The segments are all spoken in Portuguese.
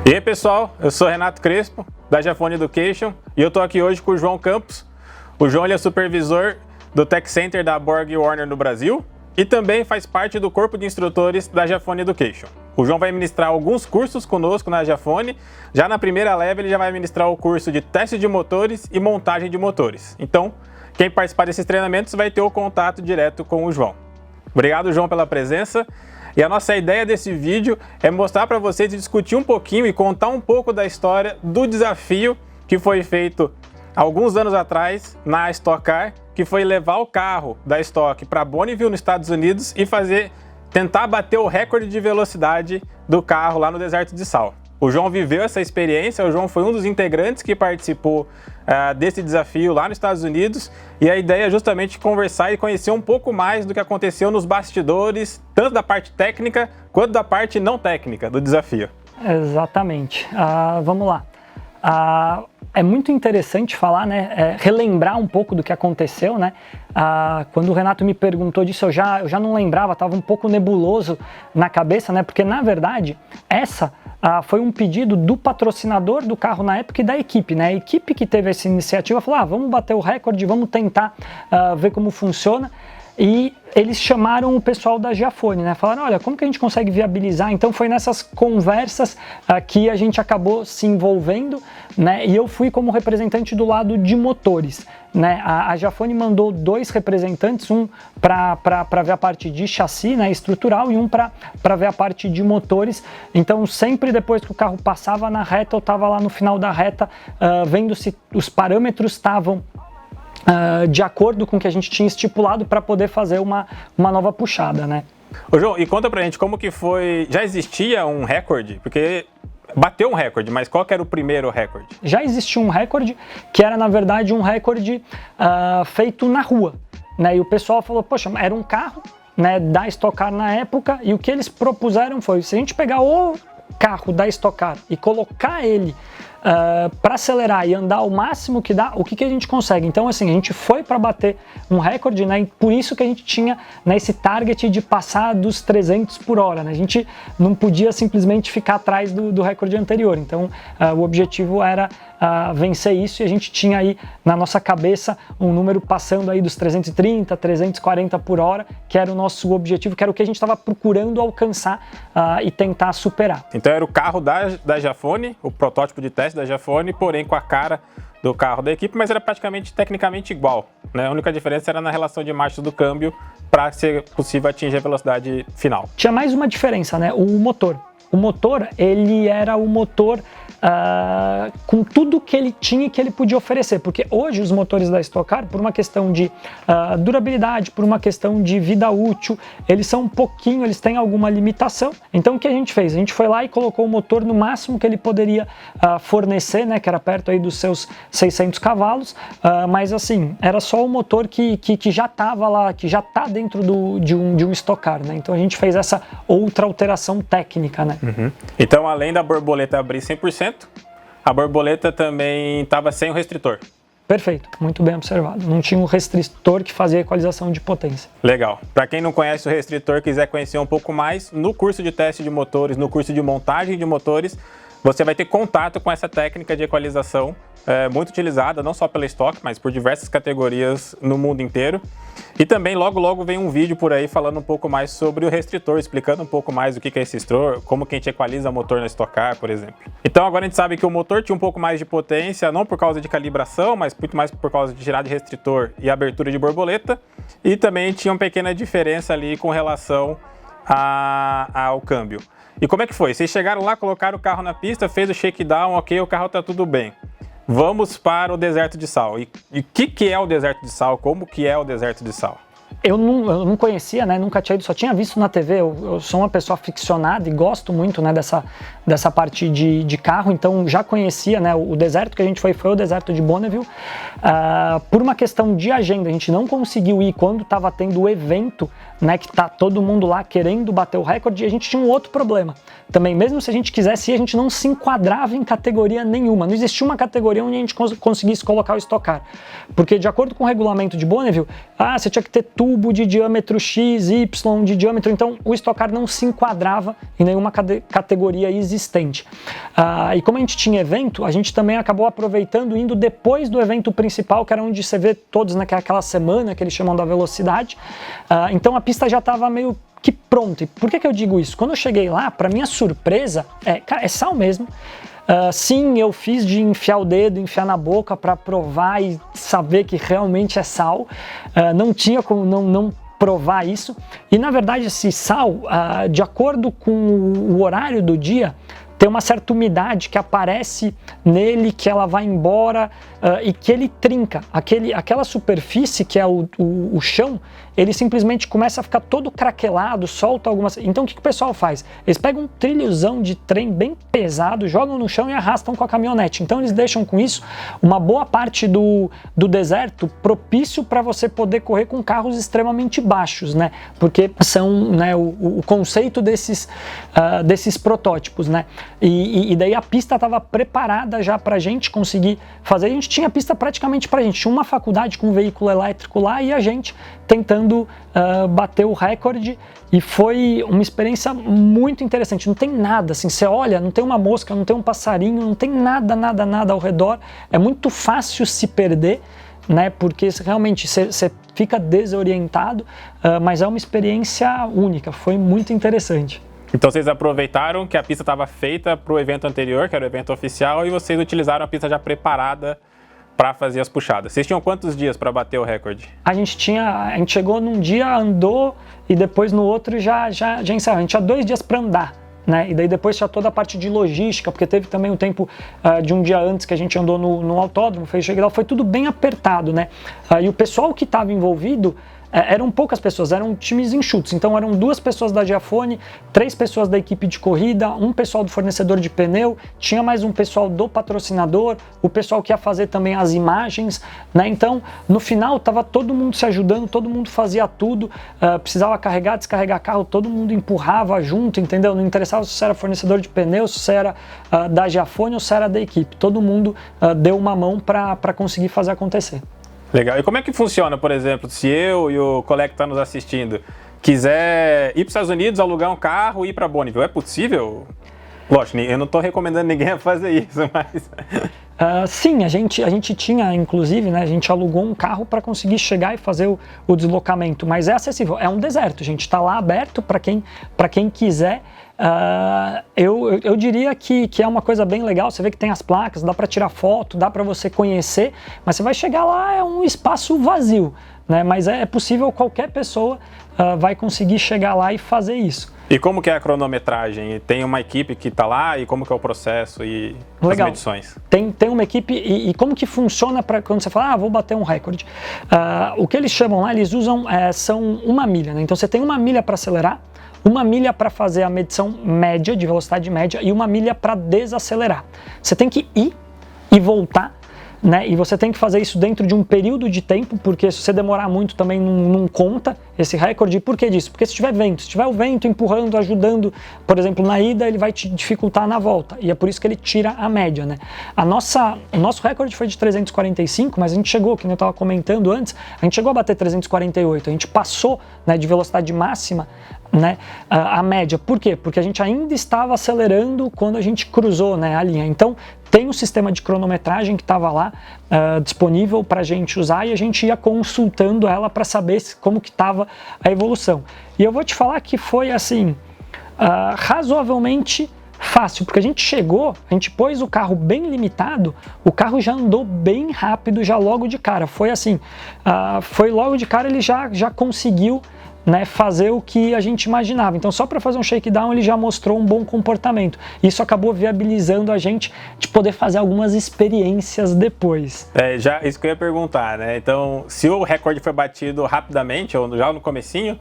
E aí pessoal, eu sou Renato Crespo, da Jafone Education, e eu estou aqui hoje com o João Campos. O João ele é supervisor do Tech Center da Borg Warner no Brasil e também faz parte do corpo de instrutores da Jafone Education. O João vai ministrar alguns cursos conosco na Jafone. Já na primeira leva ele já vai ministrar o curso de teste de motores e montagem de motores. Então, quem participar desses treinamentos vai ter o contato direto com o João. Obrigado, João, pela presença. E a nossa ideia desse vídeo é mostrar para vocês e discutir um pouquinho e contar um pouco da história do desafio que foi feito alguns anos atrás na Stock Car, que foi levar o carro da Stock para Bonneville, nos Estados Unidos, e tentar bater o recorde de velocidade do carro lá no deserto de sal. O João viveu essa experiência, o João foi um dos integrantes que participou desse desafio lá nos Estados Unidos, e a ideia é justamente conversar e conhecer um pouco mais do que aconteceu nos bastidores, tanto da parte técnica quanto da parte não técnica do desafio. Exatamente. Vamos lá. É muito interessante falar, né, relembrar um pouco do que aconteceu, né? Quando o Renato me perguntou disso, eu já não lembrava, estava um pouco nebuloso na cabeça, né? Porque na verdade foi um pedido do patrocinador do carro na época e da equipe, né? A equipe que teve essa iniciativa falou: vamos bater o recorde, vamos tentar ver como funciona. E eles chamaram o pessoal da Jafone, né? Falaram: olha, como que a gente consegue viabilizar? Então foi nessas conversas que a gente acabou se envolvendo, né? E eu fui como representante do lado de motores, né? A Jafone mandou 2 representantes, um para ver a parte de chassi, né, estrutural, e um para ver a parte de motores. Então sempre depois que o carro passava na reta, eu estava lá no final da reta vendo se os parâmetros estavam de acordo com o que a gente tinha estipulado para poder fazer uma nova puxada, né? Ô João, e conta pra gente como que foi, já existia um recorde? Porque bateu um recorde, mas qual que era o primeiro recorde? Já existia um recorde, que era na verdade um recorde feito na rua, né? E o pessoal falou: poxa, era um carro, né, da Stock Car na época, e o que eles propuseram foi: se a gente pegar o carro da Stock Car e colocar ele para acelerar e andar o máximo que dá, o que a gente consegue? Então assim, a gente foi para bater um recorde, né? E por isso que a gente tinha, né, esse target de passar dos 300 por hora, né? A gente não podia simplesmente ficar atrás do recorde anterior. Então o objetivo era vencer isso, e a gente tinha aí na nossa cabeça um número passando aí dos 330, 340 por hora, que era o nosso objetivo, que era o que a gente estava procurando alcançar e tentar superar. Então era o carro da Jafone, o protótipo de teste da Jafone, porém com a cara do carro da equipe, mas era praticamente tecnicamente igual, né? A única diferença era na relação de marchas do câmbio para ser possível atingir a velocidade final. Tinha mais uma diferença, né? O motor. O motor, ele era o motor com tudo que ele tinha e que ele podia oferecer, porque hoje os motores da Stock Car, por uma questão de durabilidade, por uma questão de vida útil, eles são eles têm alguma limitação. Então o que a gente fez? A gente foi lá e colocou o motor no máximo que ele poderia fornecer, né, que era perto aí dos seus 600 cavalos, mas assim, era só o motor que já estava lá, que já está dentro de um Stock Car, né? Então a gente fez essa outra alteração técnica, né? Uhum. Então, além da borboleta abrir 100%, a borboleta também estava sem o restritor. Perfeito, muito bem observado. Não tinha um restritor que fazia equalização de potência. Legal. Para quem não conhece o restritor, quiser conhecer um pouco mais, no curso de teste de motores, no curso de montagem de motores, você vai ter contato com essa técnica de equalização, muito utilizada não só pela Stock, mas por diversas categorias no mundo inteiro. E também logo vem um vídeo por aí falando um pouco mais sobre o restritor, explicando um pouco mais o que é esse restritor, como que a gente equaliza o motor na Stock Car, por exemplo. Então agora a gente sabe que o motor tinha um pouco mais de potência, não por causa de calibração, mas muito mais por causa de girar de restritor e abertura de borboleta. E também tinha uma pequena diferença ali com relação ao câmbio. E como é que foi? Vocês chegaram lá, colocaram o carro na pista, fez o shakedown, ok, o carro tá tudo bem. Vamos para o deserto de sal. E o que é o deserto de sal? Como que é o deserto de sal? Eu não conhecia, né? Nunca tinha ido, só tinha visto na TV. Eu sou uma pessoa aficionada e gosto muito, né, dessa parte de carro, então já conhecia, né? O deserto que a gente foi o deserto de Bonneville. Por uma questão de agenda, a gente não conseguiu ir quando estava tendo o evento né, que tá todo mundo lá querendo bater o recorde, e a gente tinha um outro problema. Também, mesmo se a gente quisesse ir, a gente não se enquadrava em categoria nenhuma. Não existia uma categoria onde a gente conseguisse colocar o Stock Car. Porque, de acordo com o regulamento de Bonneville, você tinha que ter tubo de diâmetro X, Y de diâmetro. Então, o Stock Car não se enquadrava em nenhuma categoria existente. E como a gente tinha evento, a gente também acabou aproveitando, indo depois do evento principal, que era onde você vê todos naquela semana, que eles chamam da velocidade. Então, a pista já estava meio que pronto. E por que eu digo isso? Quando eu cheguei lá, para minha surpresa, cara, é sal mesmo. Sim, eu fiz de enfiar o dedo, enfiar na boca para provar e saber que realmente é sal. Não tinha como não provar isso. E na verdade esse sal, de acordo com o horário do dia, tem uma certa umidade que aparece nele, que ela vai embora e que ele trinca. Aquela superfície que é o chão, ele simplesmente começa a ficar todo craquelado, solta algumas... Então o que o pessoal faz? Eles pegam um trilhozão de trem bem pesado, jogam no chão e arrastam com a caminhonete. Então eles deixam com isso uma boa parte do deserto propício para você poder correr com carros extremamente baixos, né? Porque são, né, o conceito desses protótipos, né? E daí a pista estava preparada já para a gente conseguir fazer. A gente tinha a pista praticamente para a gente. Tinha uma faculdade com um veículo elétrico lá e a gente tentando bater o recorde, e foi uma experiência muito interessante. Não tem nada, assim, você olha, não tem uma mosca, não tem um passarinho, não tem nada ao redor. É muito fácil se perder, né? Porque realmente você fica desorientado, mas é uma experiência única, foi muito interessante. Então vocês aproveitaram que a pista estava feita para o evento anterior, que era o evento oficial, e vocês utilizaram a pista já preparada para fazer as puxadas. Vocês tinham quantos dias para bater o recorde? A gente chegou num dia, andou, e depois no outro já encerrou. A gente tinha 2 dias para andar, né? E daí depois tinha toda a parte de logística, porque teve também o tempo de um dia antes que a gente andou no autódromo, foi tudo bem apertado, né? E o pessoal que estava envolvido eram poucas pessoas, eram times enxutos. Então eram 2 pessoas da Giafone, 3 pessoas da equipe de corrida, um pessoal do fornecedor de pneu, tinha mais um pessoal do patrocinador, o pessoal que ia fazer também as imagens, né? Então no final estava todo mundo se ajudando, todo mundo fazia tudo, precisava carregar, descarregar carro, todo mundo empurrava junto, entendeu? Não interessava se você era fornecedor de pneu, se você era da Giafone ou se era da equipe, todo mundo deu uma mão para conseguir fazer acontecer. Legal. E como é que funciona, por exemplo, se eu e o colega que está nos assistindo quiser ir para os Estados Unidos, alugar um carro e ir para Bonneville, é possível? Lógico, eu não estou recomendando ninguém a fazer isso, mas... Sim, a gente tinha, inclusive, né, a gente alugou um carro para conseguir chegar e fazer o deslocamento, mas é acessível, é um deserto, a gente está lá aberto para quem quiser. Eu diria que é uma coisa bem legal, você vê que tem as placas, dá para tirar foto, dá para você conhecer, mas você vai chegar lá, é um espaço vazio, né? Mas é possível, qualquer pessoa vai conseguir chegar lá e fazer isso. E como que é a cronometragem? Tem uma equipe que está lá e como que é o processo e as medições? Tem uma equipe e como que funciona para quando você fala, vou bater um recorde. O que eles chamam lá, eles usam, são 1 milha, né? Então você tem 1 milha para acelerar, 1 milha para fazer a medição média, de velocidade média, e 1 milha para desacelerar. Você tem que ir e voltar, né? E você tem que fazer isso dentro de um período de tempo, porque se você demorar muito também não conta esse recorde. E por que disso? Porque se tiver o vento empurrando, ajudando, por exemplo, na ida, ele vai te dificultar na volta. E é por isso que ele tira a média, né? O nosso recorde foi de 345, mas a gente chegou, que eu estava comentando antes, a gente chegou a bater 348. A gente passou, né, de velocidade máxima, né, a média. Por quê? Porque a gente ainda estava acelerando quando a gente cruzou, né, a linha. Então, tem um sistema de cronometragem que estava lá disponível para a gente usar, e a gente ia consultando ela para saber como que estava a evolução. E eu vou te falar que foi assim, razoavelmente fácil, porque a gente pôs o carro bem limitado, o carro já andou bem rápido já logo de cara. Foi assim, foi logo de cara, ele já conseguiu, né, fazer o que a gente imaginava. Então, só para fazer um shakedown, ele já mostrou um bom comportamento. Isso acabou viabilizando a gente de poder fazer algumas experiências depois. Já isso que eu ia perguntar, né? Então, se o recorde foi batido rapidamente, ou já no comecinho,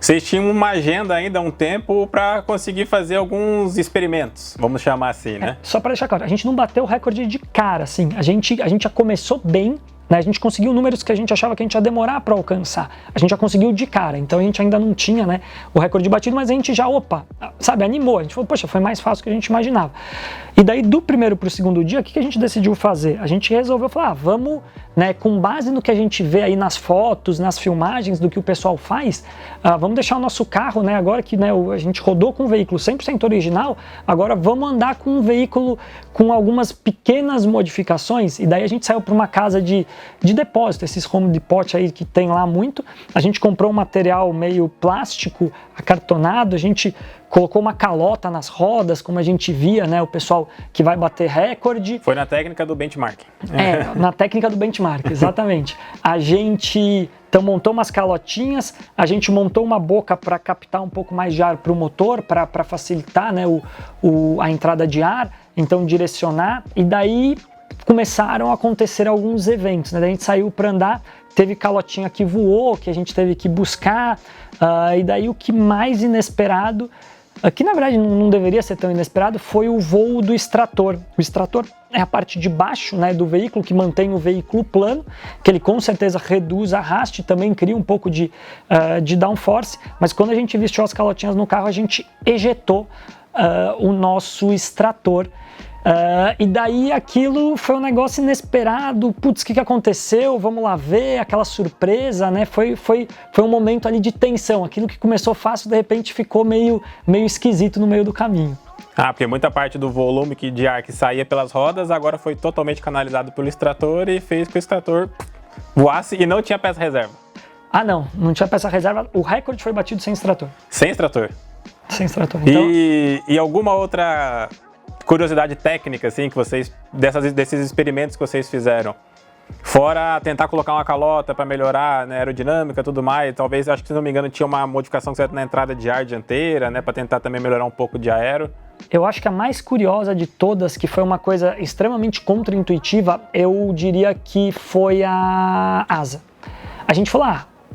vocês tinham uma agenda ainda, um tempo para conseguir fazer alguns experimentos, vamos chamar assim, né? Só para deixar claro, a gente não bateu o recorde de cara, assim. A gente já começou bem, né? A gente conseguiu números que a gente achava que a gente ia demorar para alcançar. A gente já conseguiu de cara, então a gente ainda não tinha, né, o recorde batido, mas a gente já, sabe, animou. A gente falou, poxa, foi mais fácil do que a gente imaginava. E daí, do primeiro para o segundo dia, o que a gente decidiu fazer? A gente resolveu falar, vamos, né, com base no que a gente vê aí nas fotos, nas filmagens do que o pessoal faz, vamos deixar o nosso carro, né, agora que, né, a gente rodou com um veículo 100% original, agora vamos andar com um veículo com algumas pequenas modificações. E daí a gente saiu para uma casa de depósito, esses home depot aí que tem lá muito. A gente comprou um material meio plástico, acartonado, a gente colocou uma calota nas rodas, como a gente via, né, o pessoal que vai bater recorde. Foi na técnica do benchmark. Na técnica do benchmark, exatamente. A gente então montou umas calotinhas, a gente montou uma boca para captar um pouco mais de ar para o motor, para facilitar, né, a entrada de ar, então direcionar, e daí começaram a acontecer alguns eventos, né? Daí a gente saiu para andar, teve calotinha que voou, que a gente teve que buscar, e daí o que mais inesperado, que na verdade não deveria ser tão inesperado, foi o voo do extrator. O extrator é a parte de baixo, né, do veículo, que mantém o veículo plano, que ele com certeza reduz arraste, também cria um pouco de downforce, mas quando a gente vestiu as calotinhas no carro, a gente ejetou o nosso extrator. E daí aquilo foi um negócio inesperado, putz, o que aconteceu? Vamos lá ver, aquela surpresa, né? Foi um momento ali de tensão, aquilo que começou fácil, de repente ficou meio esquisito no meio do caminho. Porque muita parte do volume de ar que saía pelas rodas agora foi totalmente canalizado pelo extrator e fez com que o extrator voasse e não tinha peça reserva. Não tinha peça reserva, o recorde foi batido sem extrator. Sem extrator? Sem extrator. Então... E alguma outra curiosidade técnica, assim, que vocês, desses experimentos que vocês fizeram, fora tentar colocar uma calota para melhorar, né, aerodinâmica e tudo mais, talvez, acho que se não me engano, tinha uma modificação certa na entrada de ar dianteira, né, para tentar também melhorar um pouco de aero. Eu acho que a mais curiosa de todas, que foi uma coisa extremamente contraintuitiva, eu diria que foi a asa. A gente falou,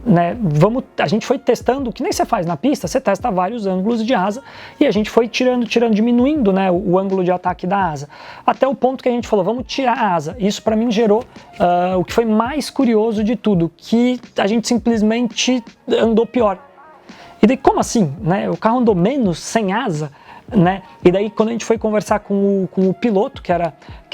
né, a gente foi testando, que nem você faz na pista, você testa vários ângulos de asa e a gente foi tirando, diminuindo, né, o ângulo de ataque da asa, até o ponto que a gente falou, vamos tirar a asa. Isso para mim gerou o que foi mais curioso de tudo, que a gente simplesmente andou pior. E daí, como assim? Né? O carro andou menos sem asa? Né? E daí quando a gente foi conversar com o piloto, que era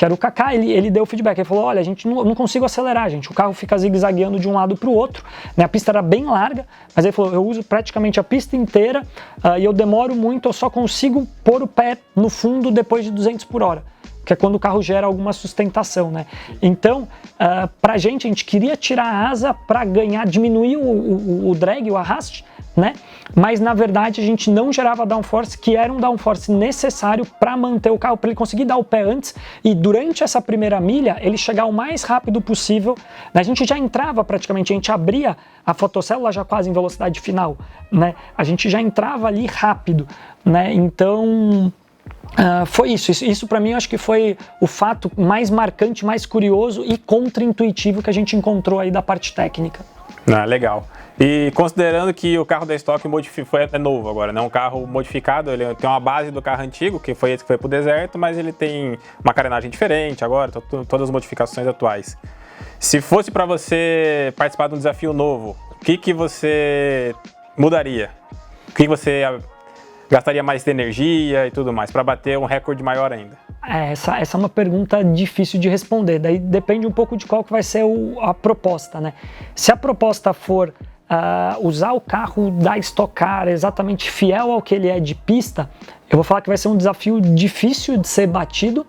o Kaká, ele deu o feedback, ele falou, olha, a gente não consigo acelerar, gente, o carro fica zigue-zagueando de um lado para o outro, né? A pista era bem larga, mas ele falou, eu uso praticamente a pista inteira e eu demoro muito, eu só consigo pôr o pé no fundo depois de 200 por hora. Que é quando o carro gera alguma sustentação, né? Então, pra a gente queria tirar a asa para diminuir o drag, o arraste, né? Mas na verdade a gente não gerava downforce, que era um downforce necessário para manter o carro, para ele conseguir dar o pé antes e durante essa primeira milha ele chegar o mais rápido possível. A gente já entrava praticamente, a gente abria a fotocélula já quase em velocidade final, né? A gente já entrava ali rápido, né? Então... foi isso para mim eu acho que foi o fato mais marcante, mais curioso e contra-intuitivo que a gente encontrou aí da parte técnica. Legal. E considerando que o carro da Stock é novo agora, né? Um carro modificado, ele tem uma base do carro antigo, que foi esse que foi pro deserto, mas ele tem uma carenagem diferente agora, todas as modificações atuais. Se fosse para você participar de um desafio novo, o que você mudaria? O que você gastaria mais de energia e tudo mais, para bater um recorde maior ainda? Essa é uma pergunta difícil de responder, daí depende um pouco de qual que vai ser a proposta, né? Se a proposta for usar o carro da Stock Car exatamente fiel ao que ele é de pista, eu vou falar que vai ser um desafio difícil de ser batido,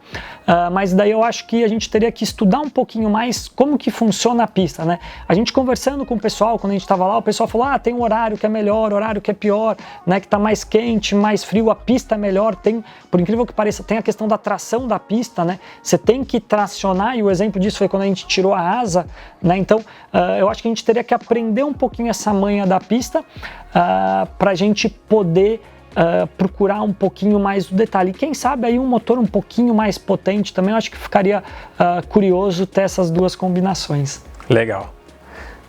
mas daí eu acho que a gente teria que estudar um pouquinho mais como que funciona a pista, né? A gente conversando com o pessoal, quando a gente estava lá, o pessoal falou, tem um horário que é melhor, horário que é pior, né? Que tá mais quente, mais frio, a pista é melhor, por incrível que pareça, tem a questão da tração da pista, né? Você tem que tracionar, e o exemplo disso foi quando a gente tirou a asa, né? Então, eu acho que a gente teria que aprender um pouquinho essa manha da pista para a gente poder procurar um pouquinho mais o detalhe. E quem sabe aí um motor um pouquinho mais potente também, eu acho que ficaria curioso ter essas duas combinações. Legal.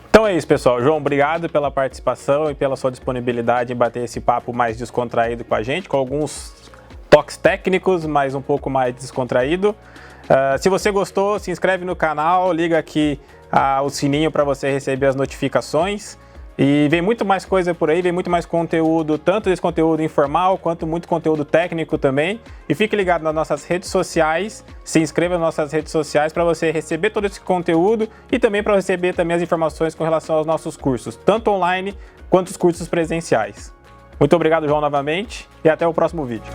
Então é isso, pessoal. João, obrigado pela participação e pela sua disponibilidade em bater esse papo mais descontraído com a gente, com alguns toques técnicos, mas um pouco mais descontraído. Se você gostou, se inscreve no canal, liga aqui o sininho para você receber as notificações. E vem muito mais coisa por aí, vem muito mais conteúdo, tanto esse conteúdo informal quanto muito conteúdo técnico também. E fique ligado nas nossas redes sociais, se inscreva nas nossas redes sociais para você receber todo esse conteúdo e também para receber também as informações com relação aos nossos cursos, tanto online quanto os cursos presenciais. Muito obrigado, João, novamente, e até o próximo vídeo.